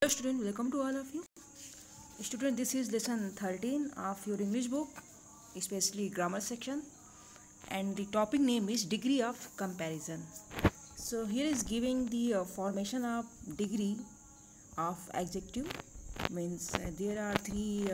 Hello student, welcome to all of you. Student, this is lesson 13 of your English book, especially grammar section, and the topic name is degree of comparison. So here is giving the formation of degree of adjective. Means there are three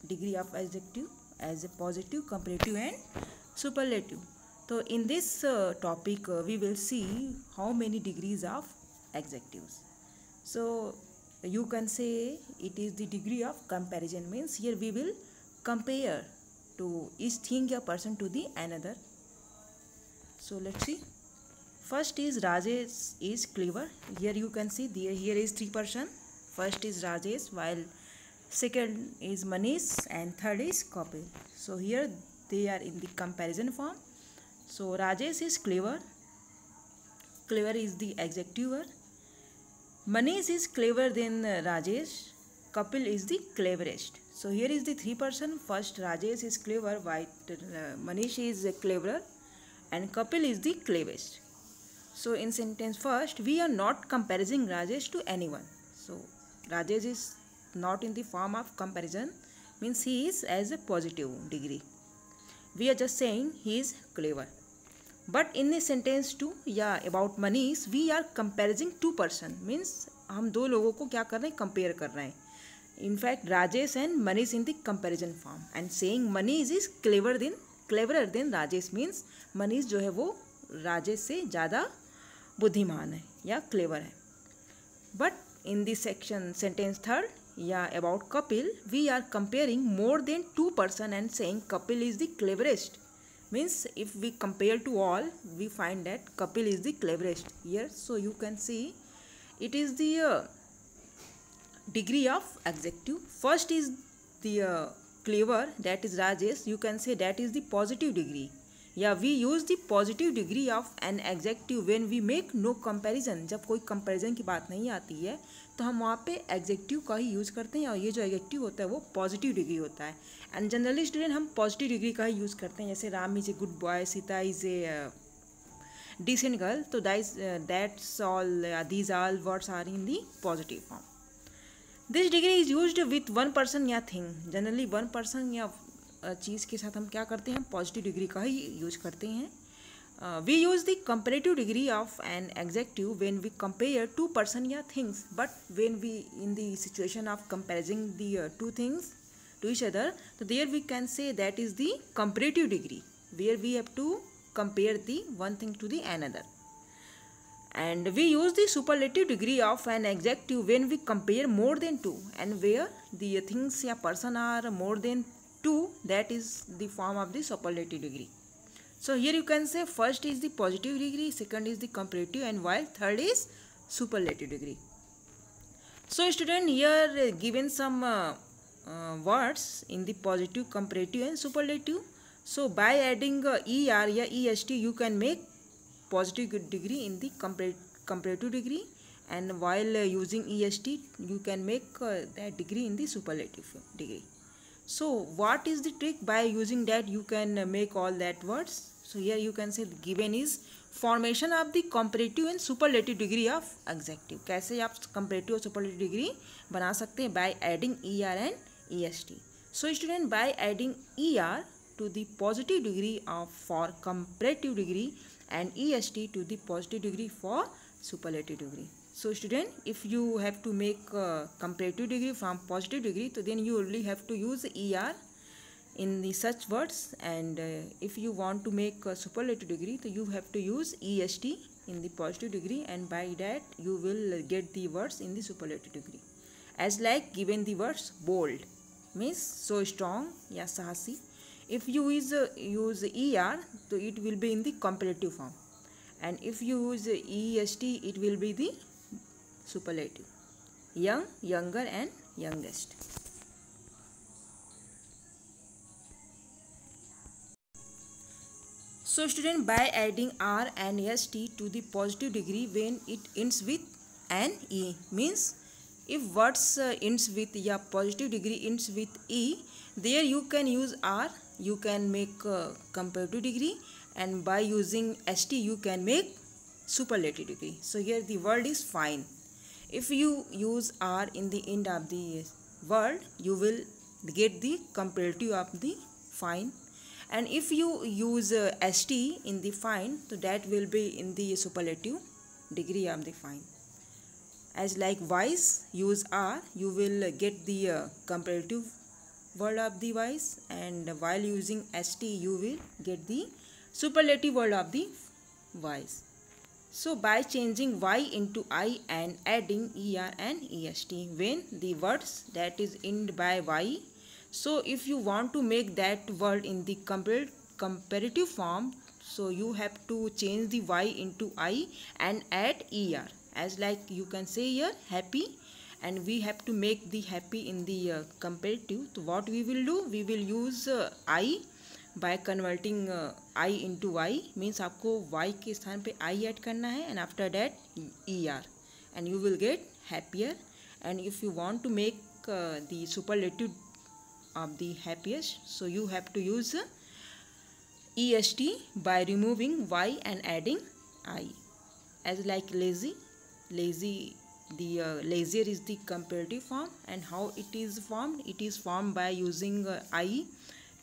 degree of adjective as a positive, comparative and superlative. So in this topic we will see how many degrees of adjectives. So you can say it is the degree of comparison, means here we will compare to each thing or person to the another. So let's see. First is Rajesh is clever. Here you can see here is three person. First is Rajesh, while second is Manish and third is Kapil. So here they are in the comparison form. So Rajesh is clever. Clever is the adjective word. Manish is clever than Rajesh. Kapil is the cleverest. So here is the three person. First Rajesh is clever, while Manish is cleverer and Kapil is the cleverest. So in sentence first, we are not comparing Rajesh to anyone. So Rajesh is not in the form of comparison, means he is as a positive degree. We are just saying he is clever. But in the sentence two या about Manish we are comparing two person, means हम दो लोगों को क्या कर रहे हैं, compare कर रहे हैं. In fact Rajesh and Manish in the comparison form and saying Manish is cleverer than Rajesh, means Manish जो है वो राजेश से ज़्यादा बुद्धिमान है या क्लेवर है. But in this section sentence third या about Kapil we are comparing more than two person and saying Kapil is the cleverest. Means if we compare to all, we find that Kapil is the cleverest here. So you can see it is the degree of adjective. First is the clever, that is Rajesh. You can say that is the positive degree. Yeah, we use the positive degree of an adjective when we make no comparison. जब कोई comparison की बात नहीं आती है तो हम वहाँ पे adjective का ही यूज़ करते हैं, और ये जो adjective होता है वो positive degree होता है. एंड जनरली स्टूडेंट हम positive degree का ही यूज़ करते हैं. जैसे Ram is a good boy, Sita is a decent girl, तो that's all, these all words are in the positive form. This degree is used with one person या thing. Generally one person या चीज़ के साथ हम क्या करते हैं, हम पॉजिटिव डिग्री का ही यूज करते हैं. We use the comparative degree of an adjective when we compare two person या things, but when we in the situation of comparing the two things to each other, so there we can say that is the comparative degree, where we have to compare the one thing to the another. And we use the superlative degree of an adjective when we compare more than two, and where the things या person are more than two, that is the form of the superlative degree. So here you can say first is the positive degree, second is the comparative, and while third is superlative degree. So student, here given some words in the positive, comparative and superlative. So by adding er या est you can make positive degree in the comparative degree, and while using est you can make that degree in the superlative degree. So what is the trick by using that you can make all that words? So here you can say given is formation of the comparative and superlative degree of adjective. कैसे आप comparative और superlative degree बना सकते हैं? by adding er and est. So student, by adding er to the positive degree of for comparative degree and est to the positive degree for superlative degree. So student, if you have to make comparative degree from positive degree, so then you only have to use er in the such words, and if you want to make superlative degree, so you have to use est in the positive degree, and by that you will get the words in the superlative degree. As like given the words bold means so strong या साहसी. If you use er, so it will be in the comparative form, and if you use est, it will be the superlative. Young, younger and youngest. So student, by adding r and st to the positive degree when it ends with an e, means if words ends with या positive degree ends with e, there you can use r, you can make comparative degree, and by using st you can make superlative degree. So here the word is fine. If you use R in the end of the word, you will get the comparative of the fine. And if you use ST in the fine, so that will be in the superlative degree of the fine. As like wise, use R, you will get the comparative word of the wise, and while using ST, you will get the superlative word of the wise. So by changing Y into I and adding ER and EST when the words that is end by Y, so if you want to make that word in the comparative form, so you have to change the Y into I and add ER. As like you can say here happy, and we have to make the happy in the comparative. So what we will do, we will use I by converting I into Y, means आपको Y के स्थान पे I add करना है, and after that ER, and you will get happier. And if you want to make the superlative of the happiest, so you have to use EST by removing Y and adding I. As like lazy, the lazier is the comparative form, and how it is formed? It is formed by using I,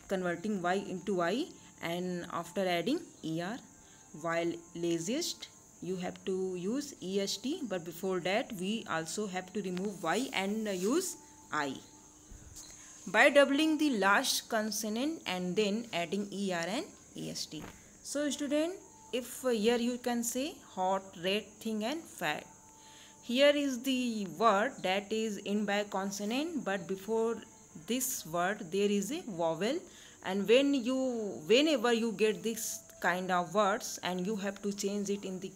converting Y into I, and after adding ER. While laziest, you have to use EST, but before that we also have to remove Y and use I. By doubling the last consonant and then adding ER and EST. So student, if here you can say hot, red thing and fat. Here is the word that is in by consonant, but before this word there is a vowel, and whenever you get this kind of words, and you have to change it in the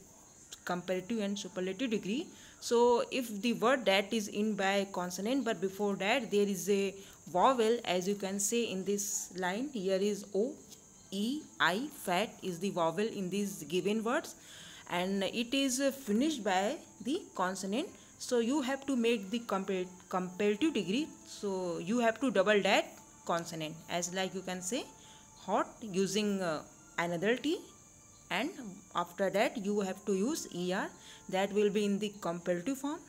comparative and superlative degree. So if the word that is in by consonant, but before that there is a vowel, as you can say in this line, here is O, E, I, fat is the vowel in these given words, and it is finished by the consonant. So you have to make the comparative degree, so you have to double that consonant. As like you can say hot using another T, and after that you have to use ER, that will be in the comparative form.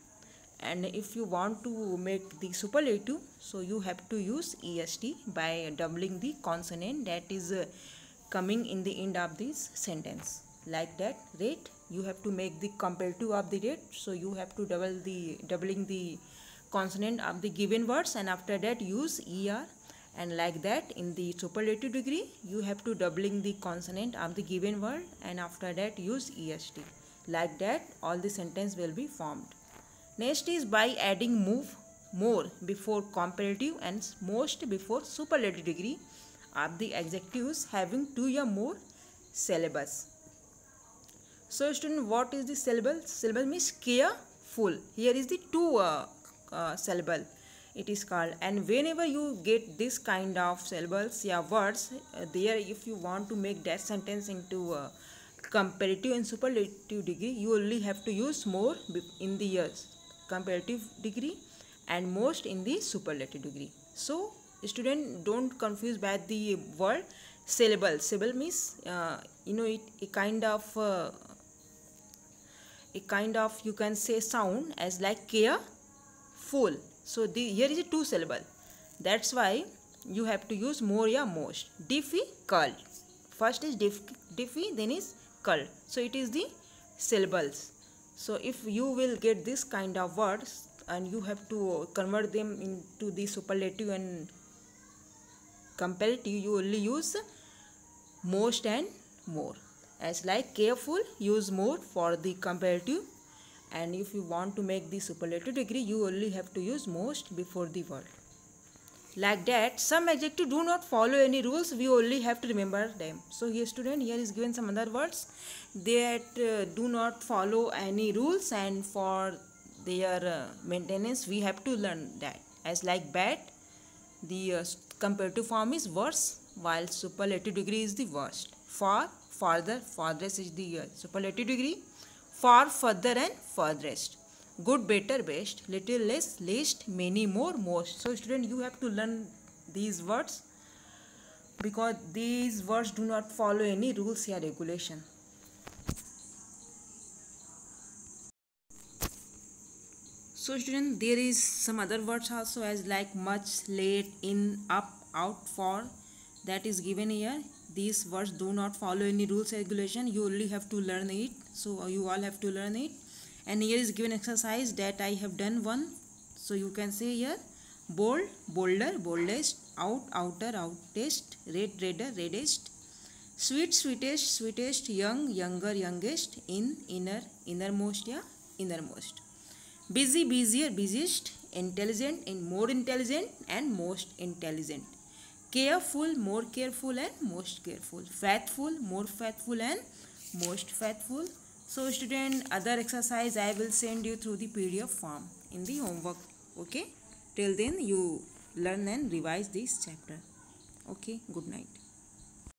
And if you want to make the superlative, so you have to use EST by doubling the consonant that is coming in the end of this sentence. Like that, rate, you have to make the comparative of the rate, so you have to doubling the consonant of the given words, and after that use ER. And like that, in the superlative degree, you have to doubling the consonant of the given word, and after that use EST. Like that, all the sentence will be formed. Next is by adding move, more before comparative and most before superlative degree of the adjectives having two or more syllables. So student, what is the syllable? Syllable means careful. Here is the two syllable it is called. And whenever you get this kind of syllables, words there, if you want to make that sentence into comparative and superlative degree, you only have to use more in the comparative degree and most in the superlative degree. So student, don't confuse by the word syllable. Syllable means a kind of you can say sound, as like careful. So here is a two syllable, that's why you have to use more or most. Difficult, first is diffy, then is cult, so it is the syllables. So if you will get this kind of words, and you have to convert them into the superlative and comparative, you only use most and more. As like careful, use more for the comparative, and if you want to make the superlative degree, you only have to use most before the word. Like that, some adjectives do not follow any rules, we only have to remember them. So here student, here is given some other words that do not follow any rules, and for their maintenance we have to learn that. As like bad, the comparative form is worse, while superlative degree is the worst. Far, farther, farthest is the superlative degree. Far, further and furthest. Good, better, best. Little, less, least, many, more, most. So student, you have to learn these words, because these words do not follow any rules or regulation. So student, there is some other words also as like much, late, in, up, out, for, that is given here. These words do not follow any rules regulation, you only have to learn it, so you all have to learn it. And here is given exercise that I have done one, so you can say here bold, bolder, boldest, out, outer, outest, red, redder, reddest, sweet, sweetest, sweetest, young, younger, youngest, in, inner, innermost, yeah, innermost, busy, busier, busiest, intelligent, and more intelligent, and most intelligent, careful, more careful, and most careful, faithful, more faithful, and most faithful. So student, other exercise I will send you through the PDF form in the homework. Okay, till then you learn and revise this chapter. Okay, good night.